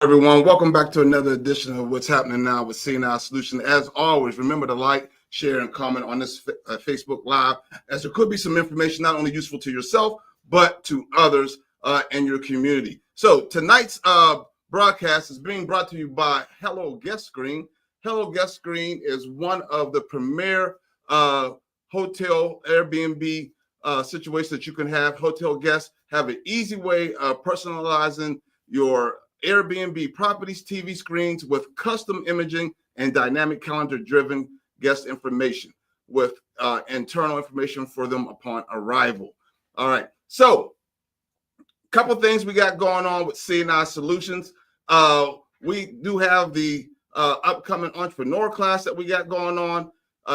Everyone, welcome back to another edition of What's Happening Now with CNI Solutions. As always, remember to like, share, and comment on this Facebook Live, as there could be some information not only useful to yourself, but to others in your community. So tonight's broadcast is being brought to you by Hello Guest Screen. Hello Guest Screen is one of the premier hotel Airbnb situations that you can have. Hotel guests have an easy way of personalizing your Airbnb properties, TV screens with custom imaging and dynamic calendar-driven guest information with internal information for them upon arrival. All right, so a couple things we got going on with CNI Solutions. We do have the upcoming entrepreneur class that we got going on.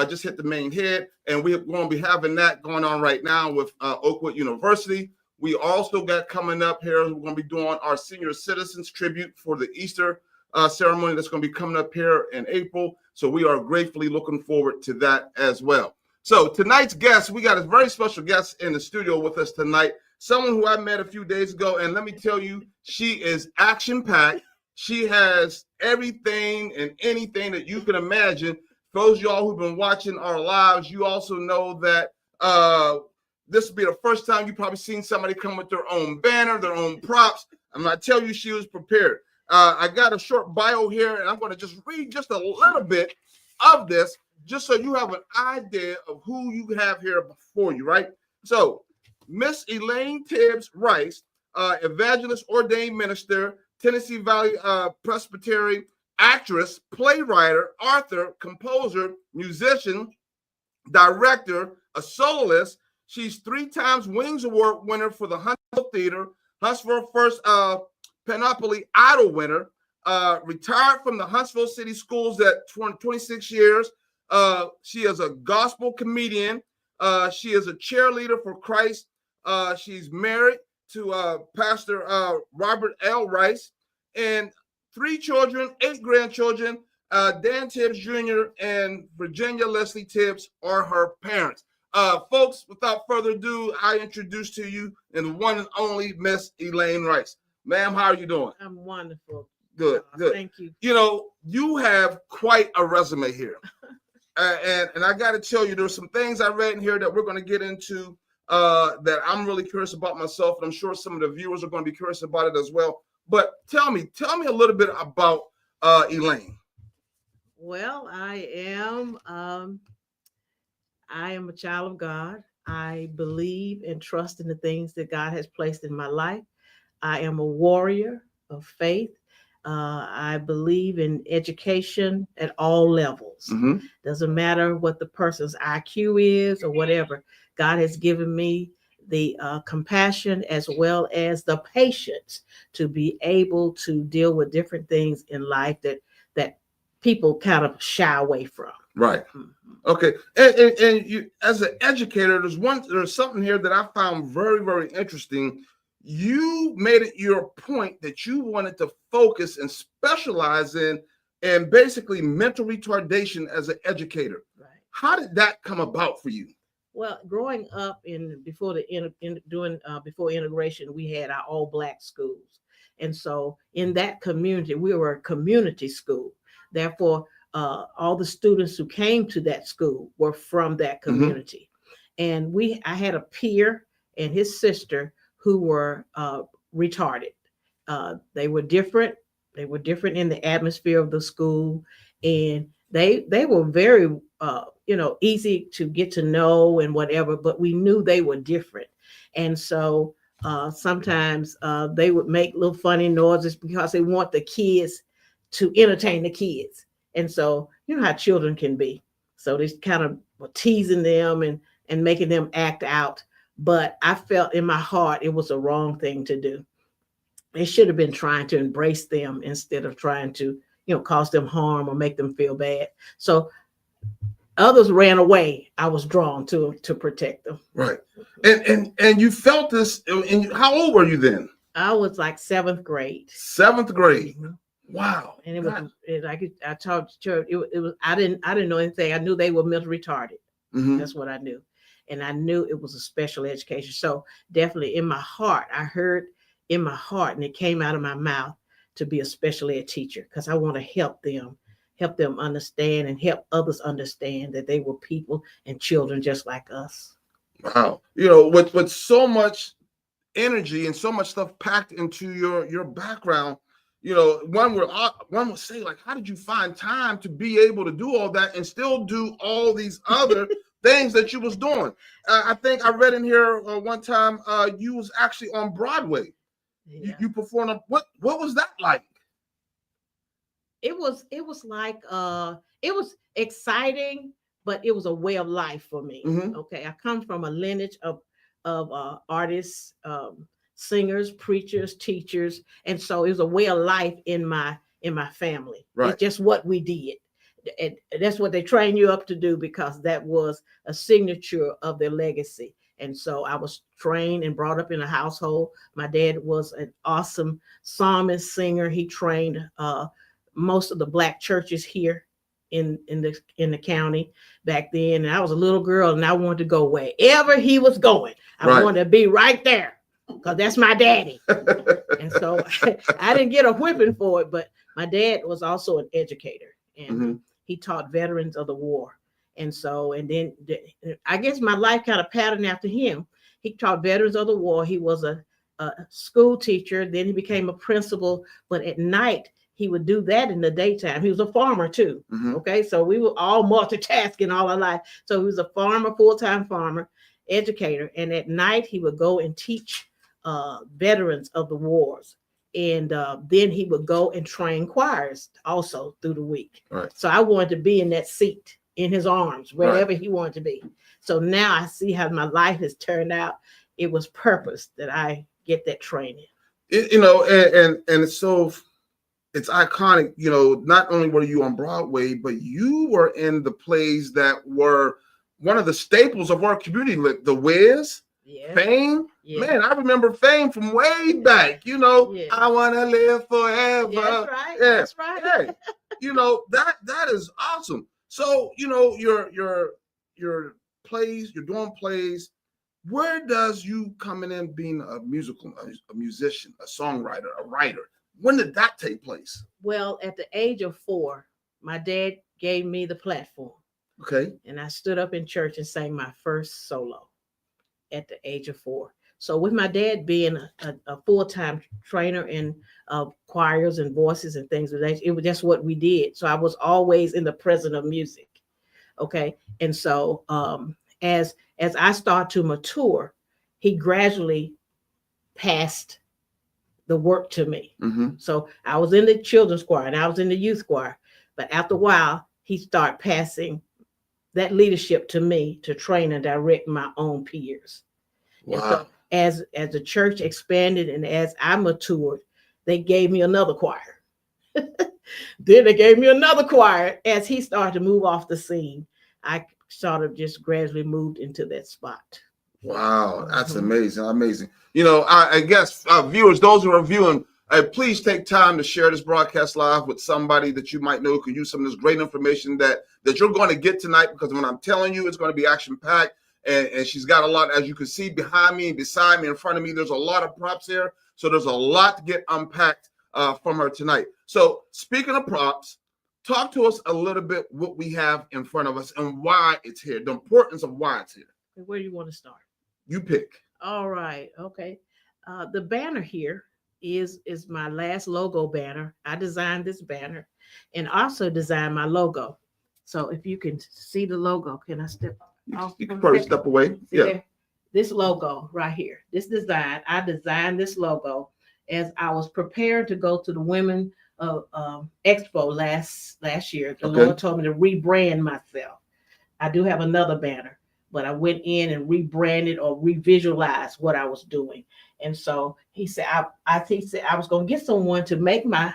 Just hit the main head, and we're going to be having that going on right now with Oakwood University. We also got coming up here, we're going to be doing our senior citizens tribute for the Easter ceremony that's going to be coming up here in April. So we are gratefully looking forward to that as well. So tonight's guest, we got a very special guest in the studio with us tonight, someone who I met a few days ago. And let me tell you, she is action-packed. She has everything and anything that you can imagine. For those of y'all who've been watching our lives, you also know that this will be the first time you probably seen somebody come with their own banner, their own props. I'm going to tell you she was prepared. I got a short bio here, and I'm going to just read just a little bit of this, just so you have an idea of who you have here before you, right? So, Miss Elaine Tibbs Rice, evangelist, ordained minister, Tennessee Valley Presbytery, actress, playwright, author, composer, musician, director, a soloist. She's 3 times Wings Award winner for the Huntsville Theater, Huntsville first Panoply Idol winner, retired from the Huntsville City Schools at 26 years. She is a gospel comedian. She is a cheerleader for Christ. She's married to Pastor Robert L. Rice, and 3 children, 8 grandchildren. Dan Tibbs Jr. and Virginia Leslie Tibbs are her parents. Folks, without further ado, I introduce to you the one and only Miss Elaine Rice. Ma'am, how are you doing? I'm wonderful. Good, good. Thank you. You know, you have quite a resume here. And I got to tell you, there's some things I read in here that we're going to get into that I'm really curious about myself, and I'm sure some of the viewers are going to be curious about it as well. But tell me a little bit about Elaine. Well, I am a child of God. I believe and trust in the things that God has placed in my life. I am a warrior of faith. I believe in education at all levels. Mm-hmm. Doesn't matter what the person's IQ is or whatever. God has given me the compassion as well as the patience to be able to deal with different things in life that people kind of shy away from. Right. Mm-hmm. Okay. And you, as an educator, there's something here that I found very, very interesting. You made it your point that you wanted to focus and specialize in basically mental retardation as an educator. Right. How did that come about for you? Well, growing up before integration, we had our all Black schools. And so in that community, we were a community school. Therefore, all the students who came to that school were from that community. Mm-hmm. And I had a peer and his sister who were retarded. They were different. They were different in the atmosphere of the school. And they were very, easy to get to know and whatever, but we knew they were different. And so sometimes they would make little funny noises because they want the kids to entertain the kids. And so, you know how children can be. So they kind of were teasing them and making them act out. But I felt in my heart it was the wrong thing to do. They should have been trying to embrace them instead of trying to, cause them harm or make them feel bad. So others ran away. I was drawn to protect them. Right. And you felt this. And how old were you then? I was like 7th grade. 7th grade. Mm-hmm. Wow. And it was I talked to church. It was I didn't know anything. I knew they were mentally retarded. Mm-hmm. That's what I knew. And I knew it was a special education. So definitely in my heart, I heard in my heart, and it came out of my mouth to be a special ed teacher because I want to help them understand and help others understand that they were people and children just like us. Wow. You know, with so much energy and so much stuff packed into your background, you know, one would say, like, how did you find time to be able to do all that and still do all these other things that you was doing? I think I read in here one time you was actually on Broadway. Yeah. You performed. What was that like? It was like it was exciting, but it was a way of life for me. Mhm. Okay, I come from a lineage of artists, singers, preachers, teachers, and so it was a way of life in my family. Right. It's just what we did. And that's what they train you up to do because that was a signature of their legacy. And so I was trained and brought up in a household. My dad was an awesome psalmist, singer. He trained most of the Black churches here in the county back then. And I was a little girl and I wanted to go wherever he was going. I Right. wanted to be right there because that's my daddy. And so I didn't get a whipping for it, but my dad was also an educator and he taught veterans of the war. And so, and then I guess my life kind of patterned after him. He taught veterans of the war. He was a school teacher. Then he became a principal. But at night, he would do that in the daytime. He was a farmer too. Okay, so we were all multitasking all our life. So he was a farmer, full-time farmer, educator. And at night, he would go and teach veterans of the wars. And then he would go and train choirs also through the week. Right. So I wanted to be in that seat, in his arms, wherever he wanted to be. So now I see how my life has turned out. It was purpose that I get that training. You know, and so it's iconic. You know, not only were you on Broadway, but you were in the plays that were one of the staples of our community, like The Wiz, Fame. Yeah. Man, I remember Fame from way back. You know, I want to live forever. That's right. Yeah. That's right. Yeah. You know, that is awesome. So, you know, your plays, you're doing plays. Where does you coming in being a musician, a songwriter, a writer? When did that take place? Well, at the age of 4, my dad gave me the platform. Okay. And I stood up in church and sang my first solo at the age of 4. So with my dad being a full-time trainer in choirs and voices and things, it was just what we did. So I was always in the presence of music. Okay. And so as I start to mature, he gradually passed the work to me. So I was in the children's choir and I was in the youth choir. But after a while, he started passing that leadership to me to train and direct my own peers. Wow. And so as the church expanded and as I matured, they gave me another choir. Then they gave me another choir. As he started to move off the scene, I sort of just gradually moved into that spot. Wow, that's amazing. Amazing. You know, I guess viewers, those who are viewing, please take time to share this broadcast live with somebody that you might know could use some of this great information that you're going to get tonight, because when I'm telling you, it's going to be action-packed. And she's got a lot, as you can see behind me, beside me, in front of me. There's a lot of props here. So there's a lot to get unpacked from her tonight. So speaking of props, talk to us a little bit what we have in front of us and why it's here, the importance of why it's here. Where do you want to start? You pick. All right. Okay. The banner here is my last logo banner. I designed this banner and also designed my logo. So if you can see the logo, can I step off? You can probably step away. See there? This logo right here, this design, I designed this logo as I was preparing to go to the Women Expo last year. The Lord told me to rebrand myself. I do have another banner, but I went in and rebranded or revisualized what I was doing. And so he said, he said I was going to get someone to make my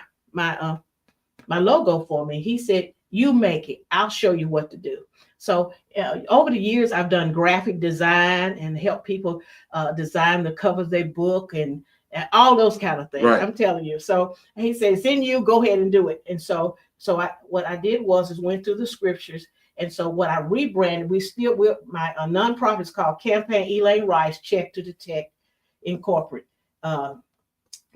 logo for me. He said, you make it. I'll show you what to do. So over the years, I've done graphic design and help people design the covers of their book and all those kind of things. Right. I'm telling you. So he said, it's in you, go ahead and do it. And so what I did was went through the scriptures. And so what I rebranded, my nonprofit is called Campaign Elaine Rice Check to Detect Incorporated.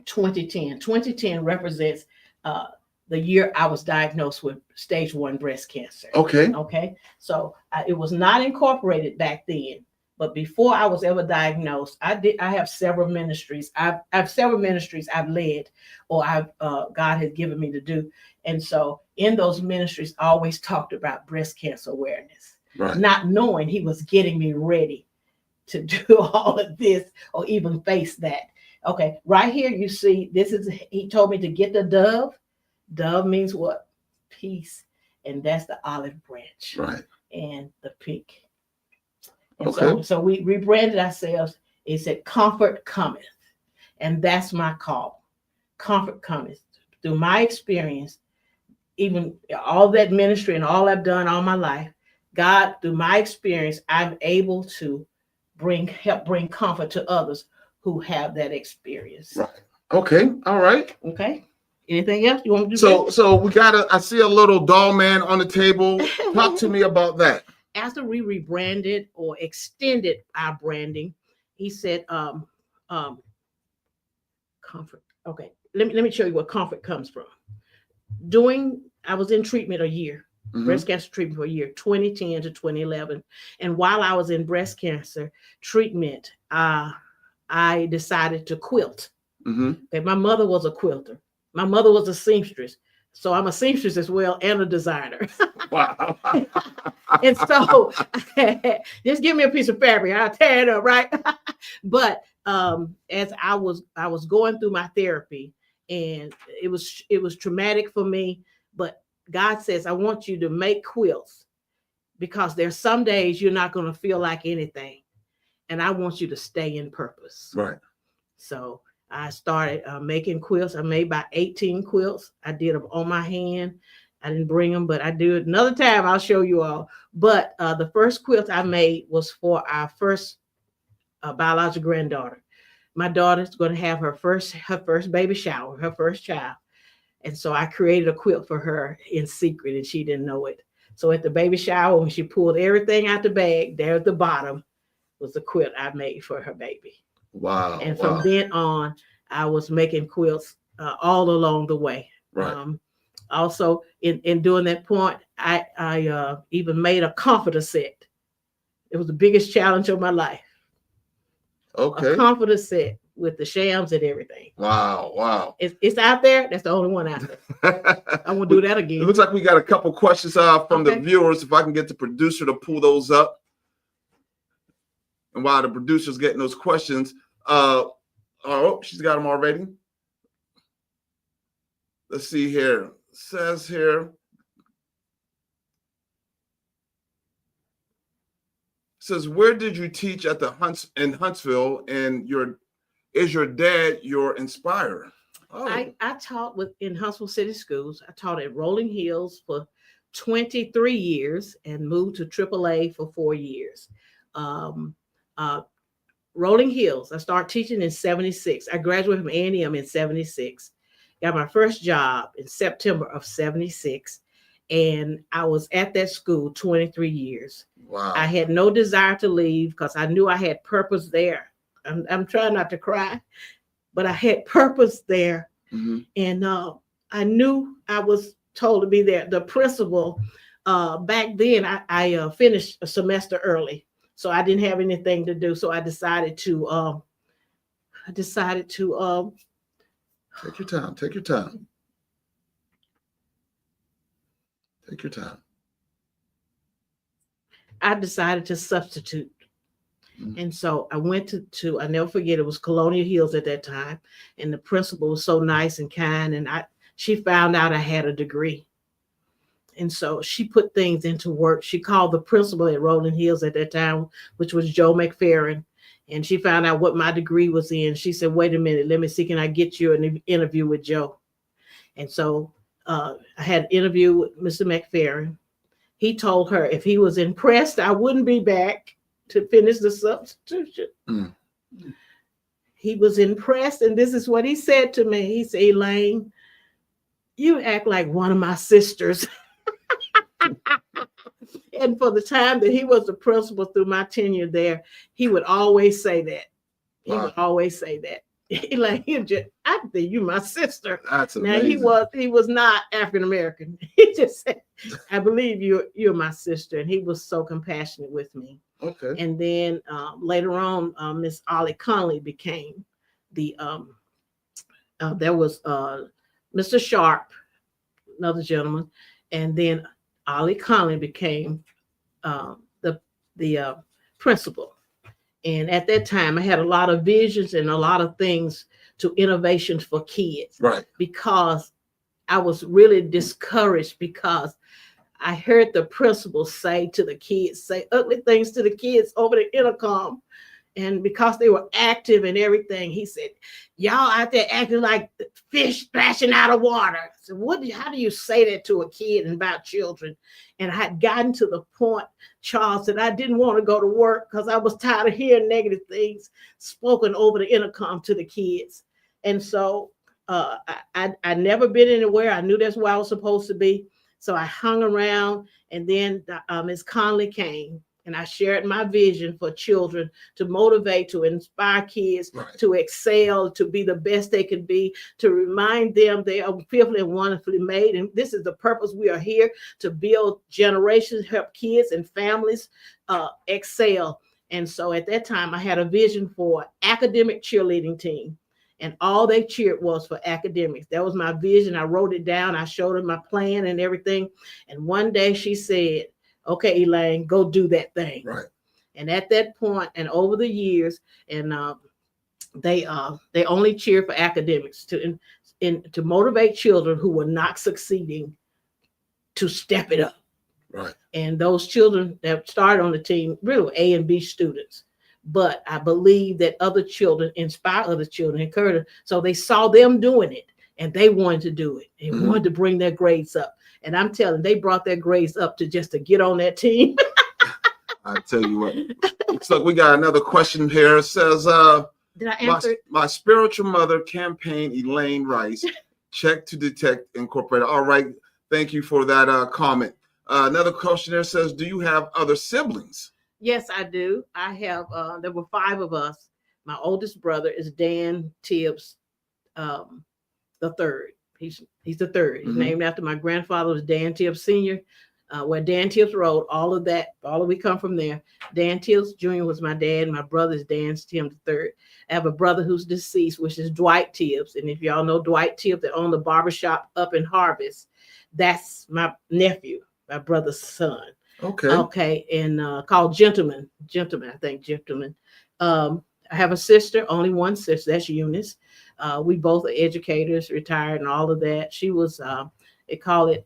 2010 represents the year I was diagnosed with stage 1 breast cancer. Okay. Okay. So it was not incorporated back then. But before I was ever diagnosed, I have several ministries. I've several ministries I've led, or God has given me to do. And so in those ministries, I always talked about breast cancer awareness, Right. not knowing He was getting me ready to do all of this or even face that. Okay, right here you see, He told me to get the dove. Dove means what? Peace. And that's the olive branch. Right. And the pink. And Okay. so we rebranded ourselves. It said, comfort cometh. And that's my call. Comfort cometh. Through my experience, even all that ministry and all I've done all my life, God, through my experience, I'm able to help bring comfort to others who have that experience. Right. Okay. All right. Okay. Anything else you want to do? So we I see a little doll man on the table. Talk to me about that. After we rebranded or extended our branding, he said, comfort. Okay. Let me show you where comfort comes from. I was in treatment a year, breast cancer treatment for a year, 2010 to 2011. And while I was in breast cancer treatment, I decided to quilt. Okay, my mother was a quilter. My mother was a seamstress. So I'm a seamstress as well and a designer. Wow. And so just give me a piece of fabric, I'll tear it up, right? But as I was going through my therapy, and it was traumatic for me, but God says, I want you to make quilts, because there's some days you're not going to feel like anything. And I want you to stay in purpose. Right. So I started making quilts. I made about 18 quilts. I did them on my hand. I didn't bring them, but I do it another time. I'll show you all. But the first quilt I made was for our first biological granddaughter. My daughter's going to have her first baby shower, her first child. And so I created a quilt for her in secret, and she didn't know it. So at the baby shower, when she pulled everything out the bag, there at the bottom was the quilt I made for her baby. Wow. And from then on, I was making quilts all along the way. Right. Also, in doing that point, I even made a comforter set. It was the biggest challenge of my life. Okay. A comforter set with the shams and everything. Wow. It's out there. That's the only one out there. I won't do that again. It looks like we got a couple questions from the viewers. If I can get the producer to pull those up. And while the producer's getting those questions, she's got them already. Let's see here. It says here. Says, where did you teach at the Huntsville, and is your dad your inspirer? Oh. I taught in Huntsville City Schools. I taught at Rolling Hills for 23 years and moved to AAA for 4 years. Rolling Hills, I started teaching in 76. I graduated from A&M in 76. Got my first job in September of 76. And I was at that school 23 years. Wow. I had no desire to leave because I knew I had purpose there. I'm trying not to cry, but I had purpose there. And I knew I was told to be there. The principal, back then, I finished a semester early, so I didn't have anything to do. So I decided to take your time. Take your time. Take your time. I decided to substitute. And so I went to I never forget, it was Colonial Hills at that time. And the principal was so nice and kind. And she found out I had a degree. And so she put things into work. She called the principal at Rolling Hills at that time, which was Joe McFerrin. And she found out what my degree was in. She said, wait a minute, let me see, can I get you an interview with Joe? And so I had an interview with Mr. McFerrin. He told her if he was impressed, I wouldn't be back to finish the substitution. He was impressed, and this is what he said to me. He said, Elaine, you act like one of my sisters. And for the time that he was the principal through my tenure there, he would always say that. He would always say that. Like I think you my sister. That's Now amazing. he was not African American. He just said, I believe you're my sister, and he was so compassionate with me. Okay. And then later on, Miss Ollie Conley became the there was Mr. Sharp, another gentleman, and then Ollie Conley became the principal. And at that time, I had a lot of visions and a lot of things to innovations for kids. Right. Because I was really discouraged because I heard the principal say ugly things to the kids over the intercom. And because they were active and everything, he said, y'all out there acting like fish splashing out of water. So how do you say that to a kid and about children? And I had gotten to the point, Charles, that I didn't want to go to work because I was tired of hearing negative things spoken over the intercom to the kids. And so I never been anywhere. I knew that's where I was supposed to be. So I hung around, and then Ms. Conley came. And I shared my vision for children to motivate, to inspire kids, right, to excel, to be the best they can be, to remind them they are fearfully and wonderfully made. And this is the purpose we are here, to build generations, help kids and families excel. And so at that time, I had a vision for academic cheerleading team. And all they cheered was for academics. That was my vision. I wrote it down. I showed her my plan and everything. And one day she said, okay, Elaine, go do that thing. right. And at that point, and over the years, and they only cheer for academics to motivate children who were not succeeding to step it up. Right. And those children that started on the team really were A and B students. But I believe that other children inspire other children, encourage them. So they saw them doing it, and they wanted to do it. They wanted to bring their grades up. And I'm telling, they brought their grades up to get on that team. I tell you what. Looks like we got another question here. It says, did I answer? My spiritual mother campaign, Elaine Rice, Check to Detect Incorporated. All right. Thank you for that comment. Another question there says, do you have other siblings? Yes, I do. I have, there were 5 of us. My oldest brother is Dan Tibbs, the third. He's the third. He's named after my grandfather, was Dan Tibbs Sr., where Dan Tibbs Road, we come from there. Dan Tibbs Jr. was my dad. My brother is Dan Tibbs III. I have a brother who's deceased, which is Dwight Tibbs. And if y'all know Dwight Tibbs that owned the barbershop up in Harvest, that's my nephew, my brother's son. Okay. And called Gentleman, I think. I have a sister, only one sister. That's Eunice. We both are educators, retired, and all of that. She was, they call it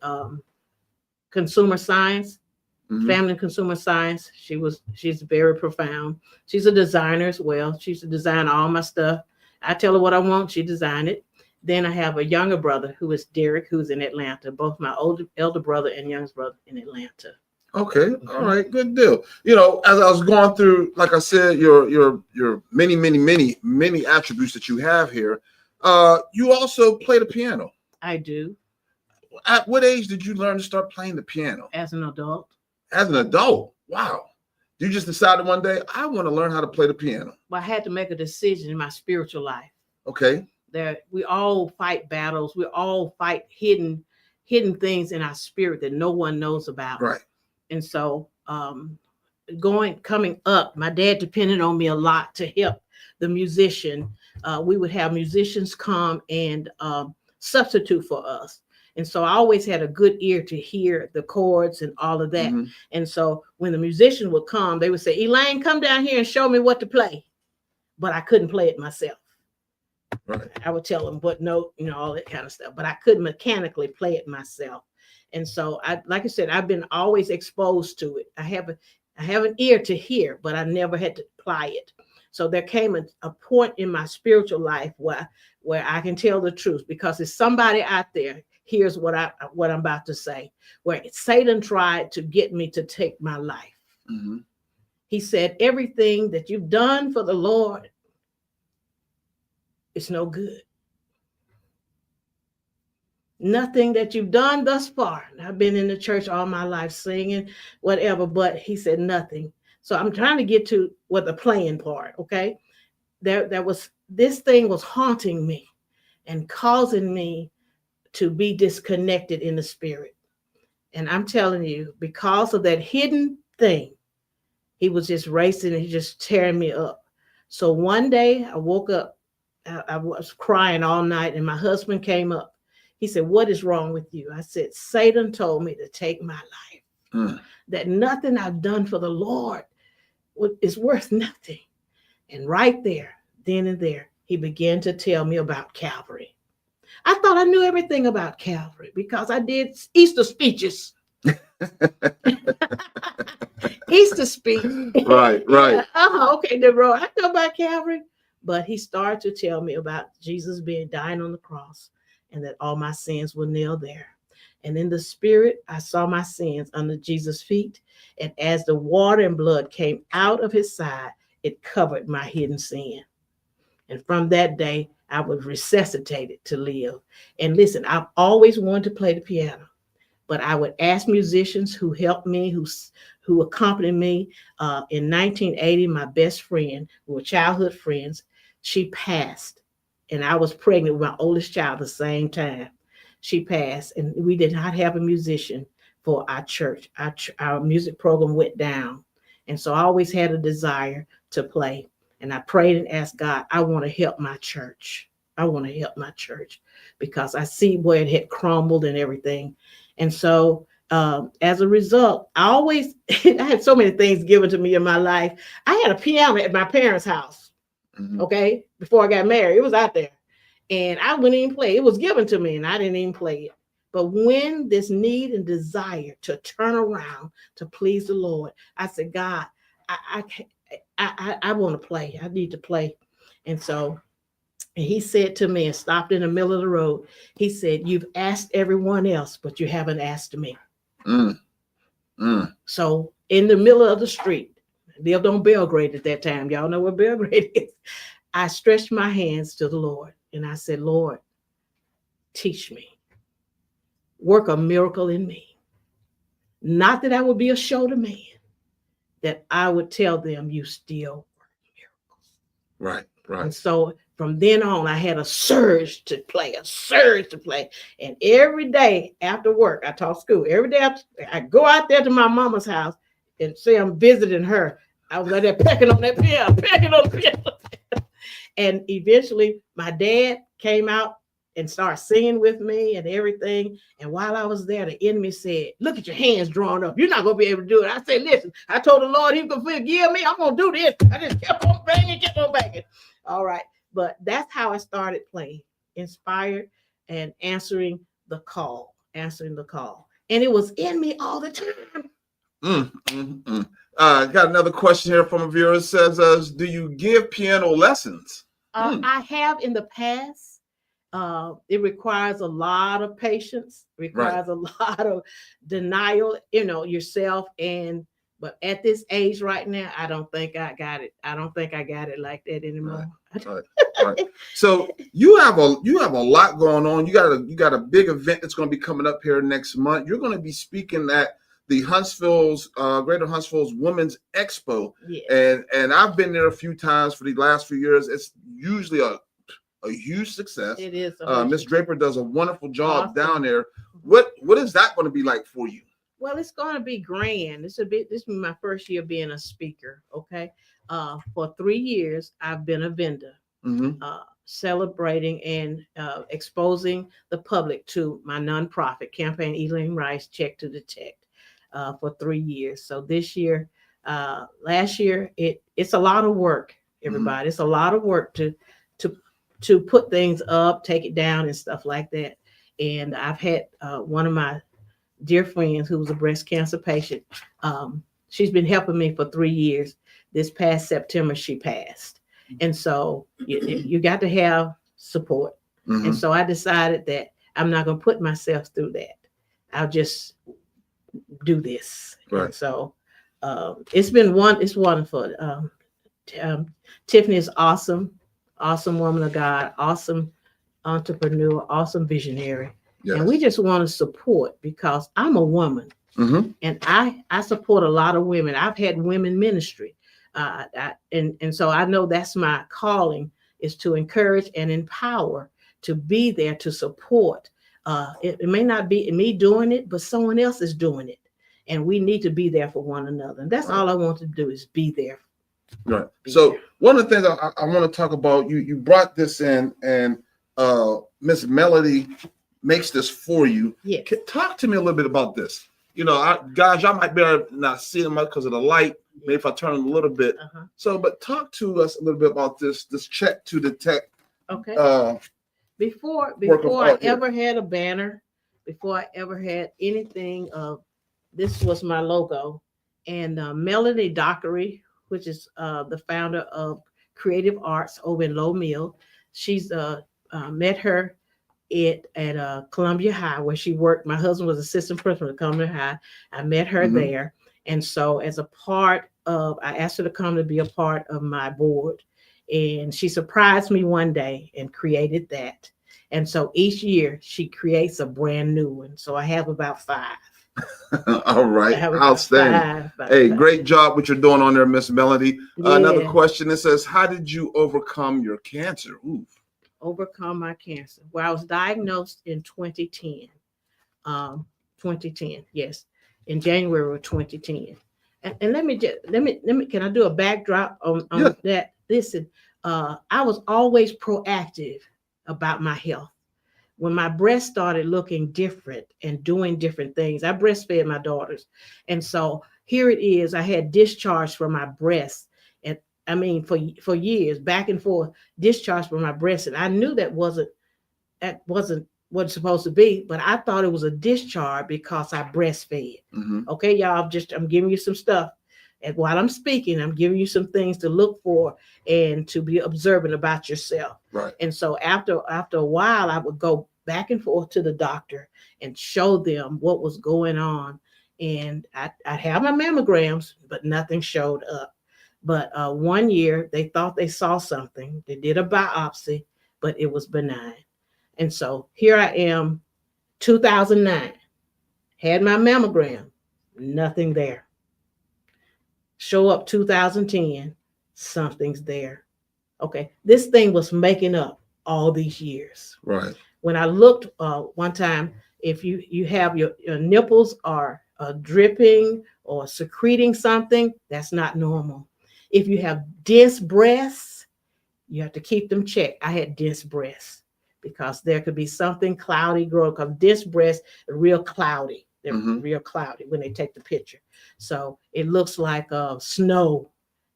consumer science, family and consumer science. She's very profound. She's a designer as well. She used to design all my stuff. I tell her what I want, she design it. Then I have a younger brother who is Derek, who's in Atlanta. Both my elder brother and youngest brother in Atlanta. Okay. All right. Good deal. You know, as I was going through, like I said, your many attributes that you have here. You also play the piano. I do. At what age did you learn to start playing the piano? As an adult. As an adult. Wow. You just decided one day, I want to learn how to play the piano. Well, I had to make a decision in my spiritual life. Okay. We all fight battles. We all fight hidden things in our spirit that no one knows about. Right. And so coming up, my dad depended on me a lot to help the musician. We would have musicians come and substitute for us. And so I always had a good ear to hear the chords and all of that. And so when the musician would come, they would say, Elaine, come down here and show me what to play. But I couldn't play it myself. Right. I would tell them what note, all that kind of stuff. But I couldn't mechanically play it myself. And so, like I said, I've been always exposed to it. I have an ear to hear, but I never had to apply it. So there came a point in my spiritual life where I can tell the truth, because if somebody out there hears what I'm about to say, where Satan tried to get me to take my life. He said, everything that you've done for the Lord, it's no good. Nothing that you've done thus far. I've been in the church all my life singing, whatever, but he said nothing. So I'm trying to get to what the playing part, okay? this thing was haunting me and causing me to be disconnected in the spirit. And I'm telling you, because of that hidden thing, he was just racing and he just tearing me up. So one day I woke up, I was crying all night, and my husband came up. He said, "What is wrong with you?" I said, "Satan told me to take my life, that nothing I've done for the Lord is worth nothing." And right there, then and there, he began to tell me about Calvary. I thought I knew everything about Calvary because I did Easter speeches. Easter speech. Right. Yeah, okay, Deborah, I know about Calvary. But he started to tell me about Jesus being dying on the cross and that all my sins were nailed there. And in the spirit, I saw my sins under Jesus' feet. And as the water and blood came out of his side, it covered my hidden sin. And from that day, I was resuscitated to live. And listen, I've always wanted to play the piano, but I would ask musicians who helped me, who accompanied me. In 1980, my best friend, we were childhood friends, she passed. And I was pregnant with my oldest child at the same time. She passed, and we did not have a musician for our church. Our music program went down. And so I always had a desire to play. And I prayed and asked God, I want to help my church. I want to help my church because I see where it had crumbled and everything. And so as a result, I had so many things given to me in my life. I had a piano at my parents' house, okay, before I got married. It was out there. And I wouldn't even play. It was given to me, and I didn't even play it. But when this need and desire to turn around to please the Lord, I said, God, I want to play. I need to play. And so he said to me, and stopped in the middle of the road, he said, "You've asked everyone else, but you haven't asked me." So in the middle of the street, I lived on Belgrade at that time. Y'all know where Belgrade is. I stretched my hands to the Lord, and I said, "Lord, teach me. Work a miracle in me. Not that I would be a show to man, that I would tell them you still work miracles." Right. And so from then on, I had a surge to play. And every day after work, I taught school. Every day I go out there to my mama's house and say I'm visiting her. I was like there pecking on that piano. And eventually my dad came out and started singing with me and everything. And while I was there, the enemy said, "Look at your hands drawn up. You're not going to be able to do it." I said, "Listen, I told the Lord he could forgive me. I'm going to do this." I just kept on banging. All right. But that's how I started playing, inspired and answering the call. And it was in me all the time. Got another question here from a viewer. It says, do you give piano lessons? I have in the past. It requires a lot of patience, requires a lot of denial, yourself. But at this age right now, I don't think I got it. I don't think I got it like that anymore. Right. So you have a lot going on. You got a big event that's going to be coming up here next month. You're going to be speaking at the Greater Huntsville's Women's Expo. Yes. And I've been there a few times for the last few years. It's usually a huge success. It is. Miss Draper does a wonderful job down there. What is that going to be like for you? Well, it's going to be grand. This is my first year being a speaker. Okay. For 3 years, I've been a vendor, celebrating and exposing the public to my nonprofit campaign, Elaine Rice Check to Detect, for 3 years. So this year, last year, it's a lot of work, everybody. It's a lot of work to put things up, take it down, and stuff like that. And I've had one of my dear friends who was a breast cancer patient. She's been helping me for 3 years. This past September, she passed. And so you got to have support. And so I decided that I'm not going to put myself through that. I'll just do this. Right. And so it's wonderful. Tiffany is awesome woman of God, awesome entrepreneur, awesome visionary. Yes. And we just want to support because I'm a woman, and I support a lot of women. I've had women ministry. And so I know that's my calling, is to encourage and empower, to be there to support. It may not be me doing it, but someone else is doing it. And we need to be there for one another. And that's all I want to do, is be there. Right. So one of the things I want to talk about, you brought this in, and Miss Melody makes this for you. Yeah. Talk to me a little bit about this. Guys, y'all might be able to not see them much because of the light. Maybe if I turn it a little bit. So, but talk to us a little bit about this check to detect. Okay. Before I ever had a banner, before I ever had anything of this, was my logo. And Melody Dockery, which is the founder of Creative Arts over in Low Mill, she's met her at Columbia High, where she worked. My husband was assistant principal at Columbia High. I met her there. And so as a part of, I asked her to come to be a part of my board. And she surprised me one day and created that. And so each year she creates a brand new one. So I have about 5. All right. Outstanding. Hey, great job what you're doing on there, Miss Melody. Yeah. Another question that says, how did you overcome your cancer? Ooh. Overcome my cancer. Well, I was diagnosed in 2010. 2010, yes, in January of 2010. And let me can I do a backdrop on that? Listen, I was always proactive about my health. When my breast started looking different and doing different things, I breastfed my daughters. And so here it is, I had discharge from my breast. And I mean, for years, back and forth, discharge from my breast. And I knew that wasn't what it's supposed to be, but I thought it was a discharge because I breastfed. Okay, y'all, I'm giving you some stuff. And while I'm speaking, I'm giving you some things to look for and to be observant about yourself. Right. And so after a while, I would go back and forth to the doctor and show them what was going on. And I'd have my mammograms, but nothing showed up. But 1 year, they thought they saw something. They did a biopsy, but it was benign. And so here I am, 2009, had my mammogram, nothing there. Show up 2010, something's there. Okay, this thing was making up all these years. Right. When I looked one time, if you have your nipples are dripping or secreting something, that's not normal. If you have dense breasts, you have to keep them checked. I had dense breasts because there could be something cloudy growing, because dense breasts are real cloudy. They're real cloudy when they take the picture. So it looks like snow.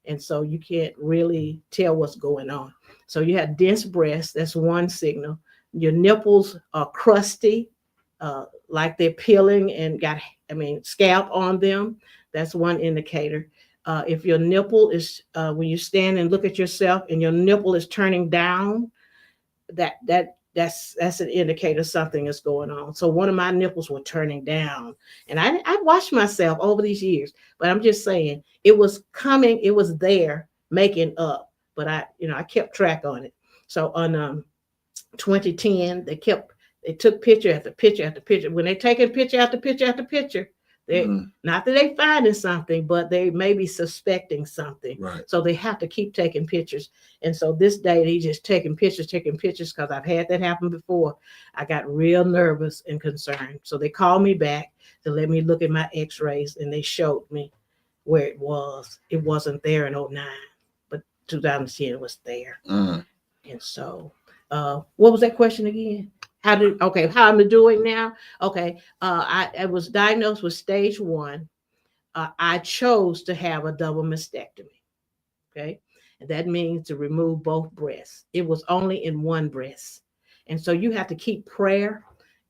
And so you can't really tell what's going on. So you have dense breasts. That's one signal. Your nipples are crusty, like they're peeling and got, scalp on them. That's one indicator. If your nipple is, when you stand and look at yourself and your nipple is turning down, that's an indicator something is going on. So one of my nipples were turning down, and I watched myself over these years, but I'm just saying it was coming, it was there making up, but I kept track on it. So on 2010, they took picture after picture after picture. When they taking picture after picture after picture, they not that they finding something, but they may be suspecting something. Right. So they have to keep taking pictures. And so this day they just taking pictures because I've had that happen before. I got real nervous and concerned. So they called me back to let me look at my x-rays, and they showed me where it was. It wasn't there in 2009, but 2010 was there. And so what was that question again? How I'm doing now? Okay. I was diagnosed with stage 1. I chose to have a double mastectomy. Okay. And that means to remove both breasts. It was only in one breast. And so you have to keep prayer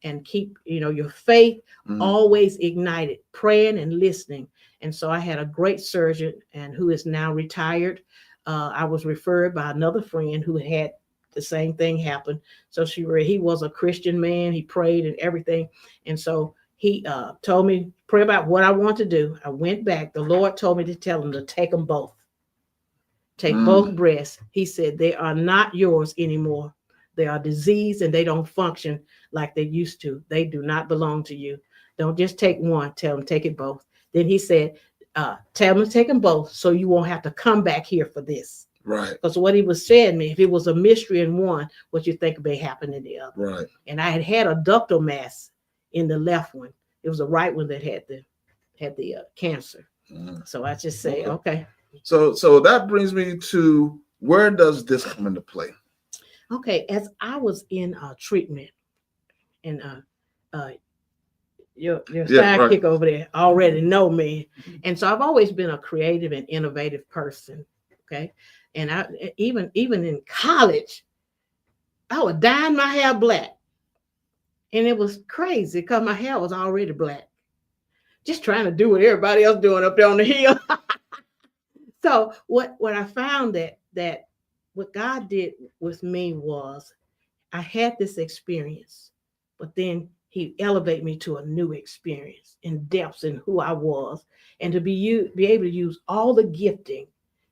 and keep, your faith always ignited, praying and listening. And so I had a great surgeon, and who is now retired. I was referred by another friend who had the same thing happened. So he was a Christian man. He prayed and everything. And so he told me, pray about what I want to do. I went back. The Lord told me to tell him to take them both. Take both breasts. He said, they are not yours anymore. They are diseased and they don't function like they used to. They do not belong to you. Don't just take one. Tell them, take it both. Then he said, tell them to take them both so you won't have to come back here for this. Right. Because what he was saying to me, if it was a mystery in one, what you think may happen in the other. Right. And I had a ductal mass in the left one. It was the right one that had the cancer. So I just say, okay. So that brings me to, where does this come into play? Okay, as I was in treatment, and your sidekick over there already know me, and so I've always been a creative and innovative person. Okay, and I even in college, I was dyeing my hair black, and it was crazy because my hair was already black, just trying to do what everybody else doing up there on the hill. So what I found that what God did with me was, I had this experience, but then he elevated me to a new experience in depths in who I was, and to be able to use all the gifting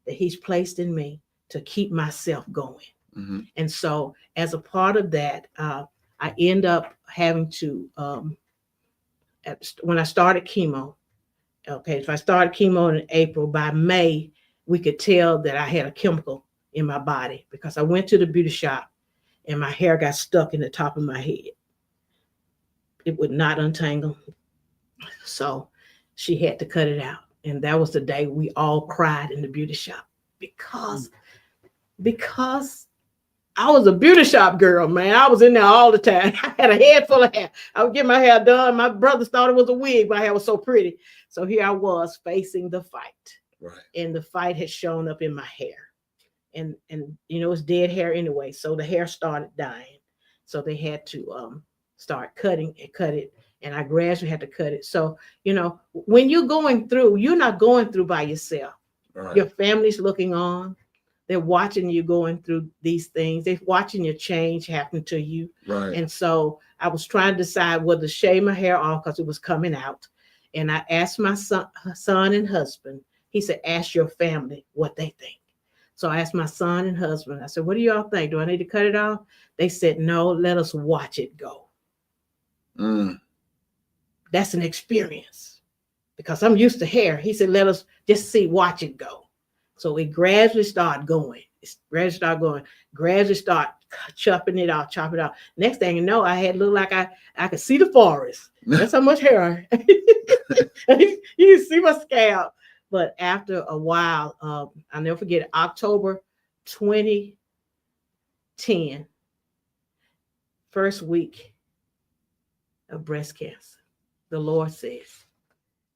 that he's placed in me to keep myself going. Mm-hmm. And so as a part of that, I end up having to, when I started chemo, okay, if I started chemo in April, by May, we could tell that I had a chemical in my body because I went to the beauty shop and my hair got stuck in the top of my head. It would not untangle. So she had to cut it out. And that was the day we all cried in the beauty shop because I was a beauty shop girl, man. I was in there all the time. I had a head full of hair. I would get my hair done. My brothers thought it was a wig. My hair was so pretty. So here I was facing the fight. Right. And the fight had shown up in my hair. And it's dead hair anyway. So the hair started dying. So they had to start cutting and cut it. And I gradually had to cut it. So, when you're going through, you're not going through by yourself. Right. Your family's looking on. They're watching you going through these things. They're watching your change happen to you. Right. And so I was trying to decide whether to shave my hair off because it was coming out. And I asked my son and husband. He said, ask your family what they think. So I asked my son and husband, I said, what do y'all think? Do I need to cut it off? They said, no, let us watch it go. That's an experience because I'm used to hair. He said, let us just watch it go. So it gradually started going. Gradually start chopping it out. Next thing you know, I had looked like I could see the forest. That's how much hair you can see my scalp. But after a while, I'll never forget it, October 2010, first week of breast cancer, the Lord says,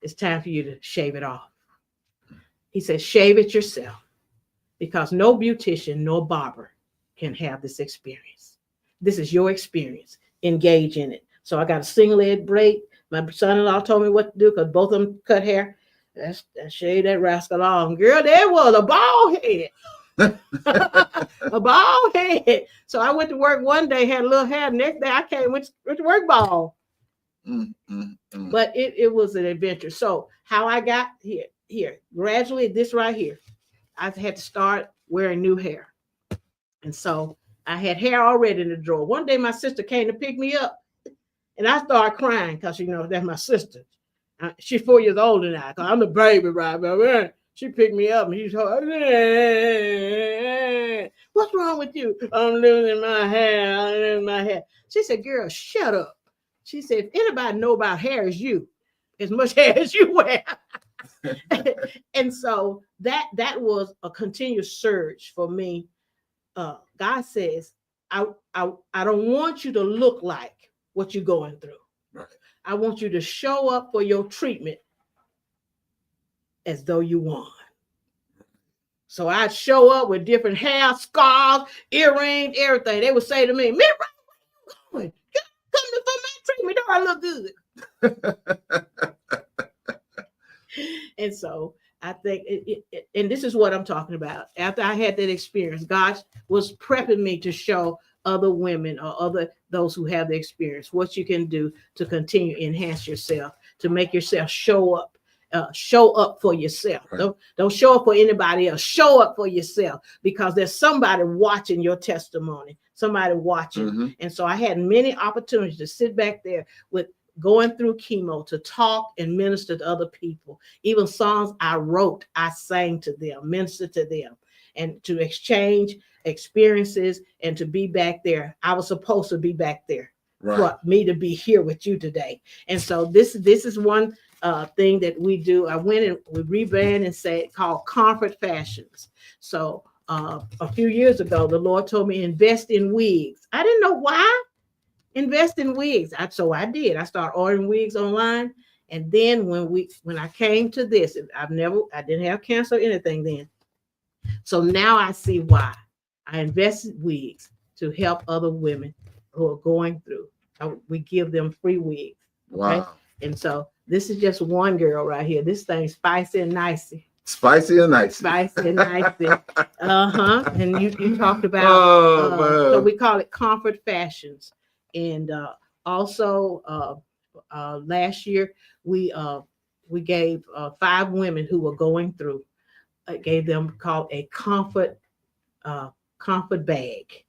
it's time for you to shave it off. He said, shave it yourself because no beautician, no barber can have this experience. This is your experience. Engage in it. So I got a single ed braid. My son-in-law told me what to do because both of them cut hair. I shaved that rascal off. Girl, there was a bald head. A bald head. So I went to work one day, had a little hair. Next day I came went to work bald. But it was an adventure. So how I got here, gradually, this right here, I had to start wearing new hair. And so I had hair already in the drawer. One day my sister came to pick me up and I started crying because, that's my sister. She's 4 years older than I, because I'm the baby, right? She picked me up and she's like, what's wrong with you? I'm losing my hair. She said, girl, shut up. She said, if anybody know about hair is you, as much hair as you wear. And so that was a continuous surge for me. God says, I don't want you to look like what you're going through. Right. I want you to show up for your treatment as though you won. So I'd show up with different hair, scarves, earrings, everything. They would say to me, Miss Brown, where you going? Come for my treatment. Don't I look good? And so I think, and this is what I'm talking about. After I had that experience, God was prepping me to show other women or those who have the experience what you can do to continue to enhance yourself, to make yourself show up for yourself. Right. Don't show up for anybody else. Show up for yourself because there's somebody watching your testimony, somebody watching. Mm-hmm. And so I had many opportunities to sit back there with going through chemo to talk and minister to other people. Even songs I wrote, I sang to them, ministered to them, and to exchange experiences and to be back there. I was supposed to be back there. Right. For me to be here with you today. And so this is one thing that we do. I went and we rebranded and said called Comfort Fashions. So a few years ago, the Lord told me invest in wigs. I didn't know why. Invest in wigs. So I did. I started ordering wigs online. And then when I came to this, I didn't have cancer or anything then. So now I see why. I invested wigs to help other women who are going through. We give them free wigs. Okay? Wow. And so this is just one girl right here. This thing's spicy and nicey. Spicy and nicey. Spicy and nicey. And you talked about so we call it Comfort Fashions. And also last year we gave 5 women who were going through, gave them called a comfort bag.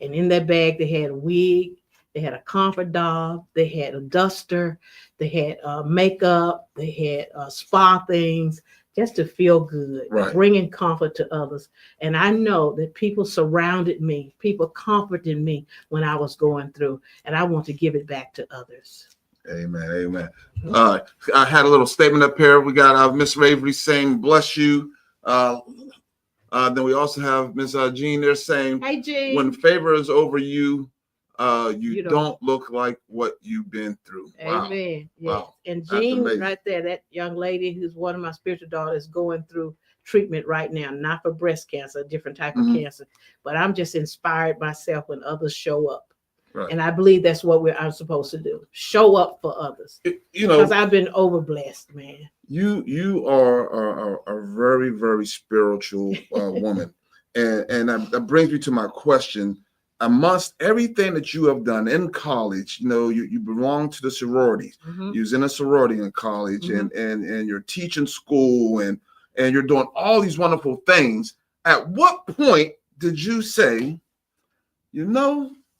And in that bag they had a wig, they had a comfort dog, they had a duster, they had makeup, they had spa things, just to feel good, right. Bringing comfort to others. And I know that people surrounded me, people comforted me when I was going through, and I want to give it back to others. Amen, amen. I had a little statement up here. We got Miss Ravery saying, bless you. Then we also have Miss Jean there saying, hey, Jean. When favor is over you, you don't look like what you've been through. Wow. Amen. Yes. Wow. And Jean right there, that young lady who's one of my spiritual daughters, going through treatment right now, not for breast cancer, a different type of cancer. But I'm just inspired myself when others show up. Right. And I believe that's what I'm supposed to do. Show up for others. Because I've been overblessed, man. You are a very, very spiritual woman. And that brings me to my question. Amongst everything that you have done in college, you belong to the sororities. You was in a sorority in college, and you're teaching school, and you're doing all these wonderful things. At what point did you say,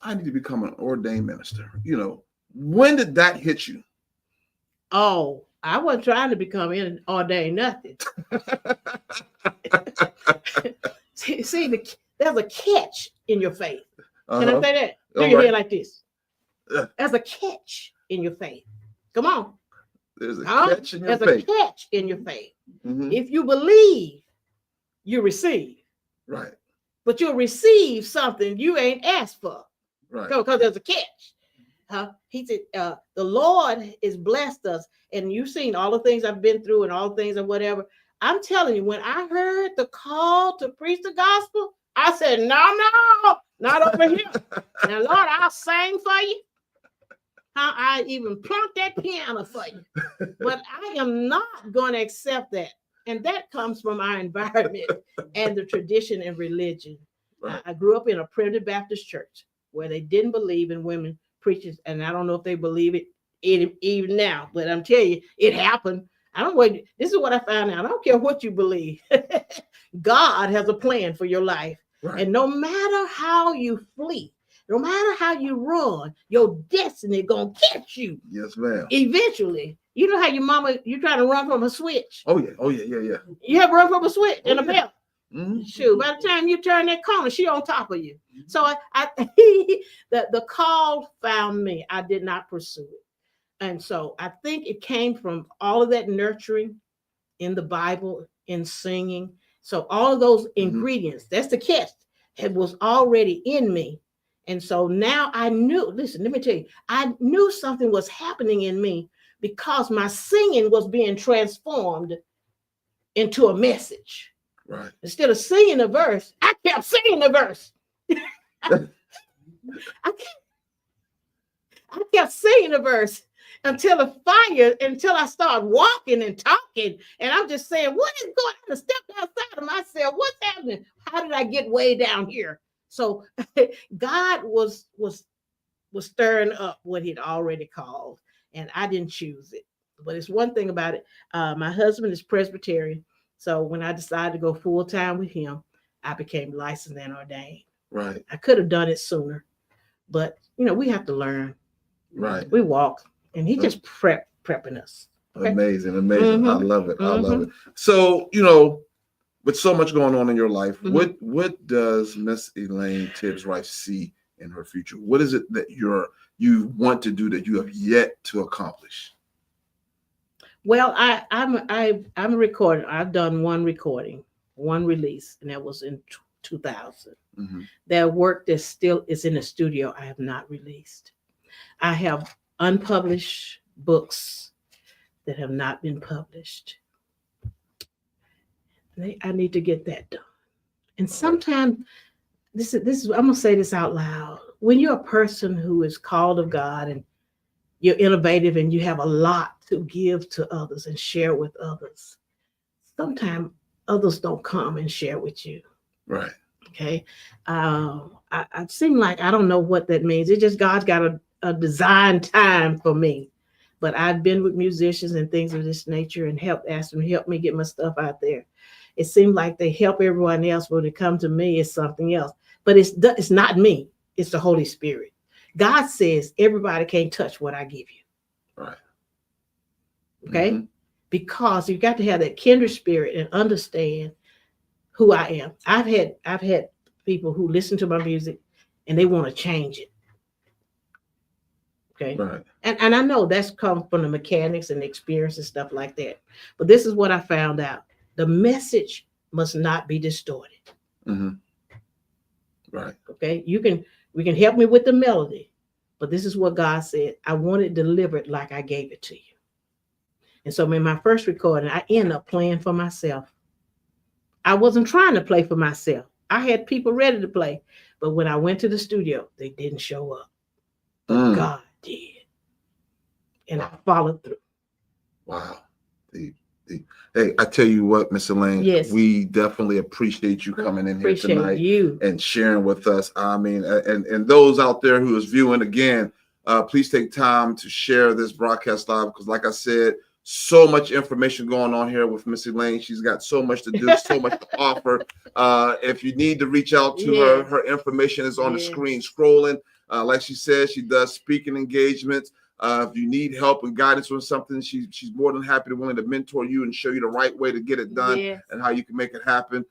I need to become an ordained minister? When did that hit you? Oh, I wasn't trying to become an ordained nothing. see, there's a catch in your faith. Can I say that? Do your head like this. There's a catch in your faith. Come on. There's a catch in your faith. There's a catch in your faith. If you believe, you receive. Right. But you'll receive something you ain't asked for. Right. Because there's a catch. He said, the Lord has blessed us. And you've seen all the things I've been through and all the things or whatever. I'm telling you, when I heard the call to preach the gospel, I said, no, not over here. Now, Lord, I'll sing for you. I even plunk that piano for you. But I am not going to accept that. And that comes from our environment and the tradition and religion. Right. I grew up in a primitive Baptist church where they didn't believe in women preachers. And I don't know if they believe it even now. But I'm telling you, it happened. This is what I found out. I don't care what you believe. God has a plan for your life. Right. And no matter how you flee, no matter how you run, your destiny gonna catch you. Yes, ma'am. Eventually. You know how your mama, you try to run from a switch. Oh, yeah. You have run from a switch in a belt. Shoot, by the time you turn that corner, she on top of you. So the call found me. I did not pursue it. And so I think it came from all of that nurturing in the Bible, in singing. So all of those ingredients, that's the catch, it was already in me. And so now I knew, listen, let me tell you, I knew something was happening in me because my singing was being transformed into a message. Right. Instead of singing a verse, I kept singing the verse. I kept singing the verse until I started walking and talking. And I'm just saying, what is going on? I stepped outside of myself. What's happening? How did I get way down here? So God was stirring up what he'd already called, and I didn't choose it. But it's one thing about it. My husband is Presbyterian. So when I decided to go full time with him, I became licensed and ordained. Right. I could have done it sooner, but we have to learn. Right. We walk And he just prepping us. Okay? Amazing. I love it. I love Mhm. it. So, you know, with so much going on in your life, Mhm. what does Miss Elaine Tibbs Rice see in her future? What is it that you want to do that you have yet to accomplish? Well, I'm a recorder. I've done one recording, one release, and that was in 2000. Mm-hmm. That work that still is in the studio, I have not released. I have unpublished books that have not been published. I need to get that done. And sometimes this is I'm gonna say this out loud. When you're a person who is called of God and you're innovative and you have a lot to give to others and share with others, sometimes others don't come and share with you. Right. Okay. I seem like I don't know what that means. It just God's got a designed time for me. But I've been with musicians and things of this nature and asked them to help me get my stuff out there. It seemed like they help everyone else, but when it comes to me, it's something else. But it's not me. It's the Holy Spirit. God says everybody can't touch what I give you. Right. Okay? Mm-hmm. Because you got to have that kindred spirit and understand who I am. I've had people who listen to my music and they want to change it. Okay. Right. And I know that's come from the mechanics and the experience and stuff like that. But this is what I found out. The message must not be distorted. Mm-hmm. Right. Okay. We can help me with the melody, but this is what God said. I want it delivered like I gave it to you. And so in my first recording, I end up playing for myself. I wasn't trying to play for myself. I had people ready to play, but when I went to the studio, they didn't show up. But God did. And I followed through. Wow. Hey, I tell you what, Miss Elaine, yes, we definitely appreciate you coming in here tonight and sharing with us. I mean, and those out there who is viewing again, please take time to share this broadcast live because, like I said, so much information going on here with Miss Elaine. She's got so much to do, so much to offer. If you need to reach out to her information is on the screen scrolling. Like she said, she does speaking engagements. If you need help and guidance on something, she's more than happy to willing to mentor you and show you the right way to get it done and how you can make it happen.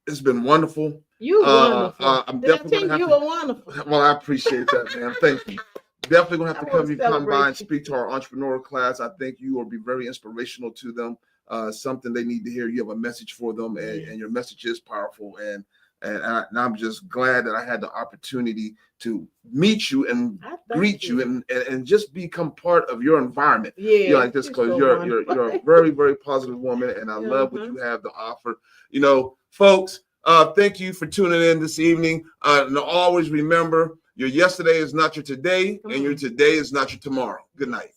It's been wonderful. You're wonderful. I'm definitely gonna have you were wonderful. Well, I appreciate that, man. Thank you. Definitely gonna have to come by and speak to our entrepreneur class. I think you will be very inspirational to them. Something they need to hear. You have a message for them, and your message is powerful. And I'm just glad that I had the opportunity to meet you and greet you and just become part of your environment. Like this, because you're a very, very positive woman, and I love what you have to offer. You know, folks, thank you for tuning in this evening. And always remember, your yesterday is not your today, and your today is not your tomorrow. Good night.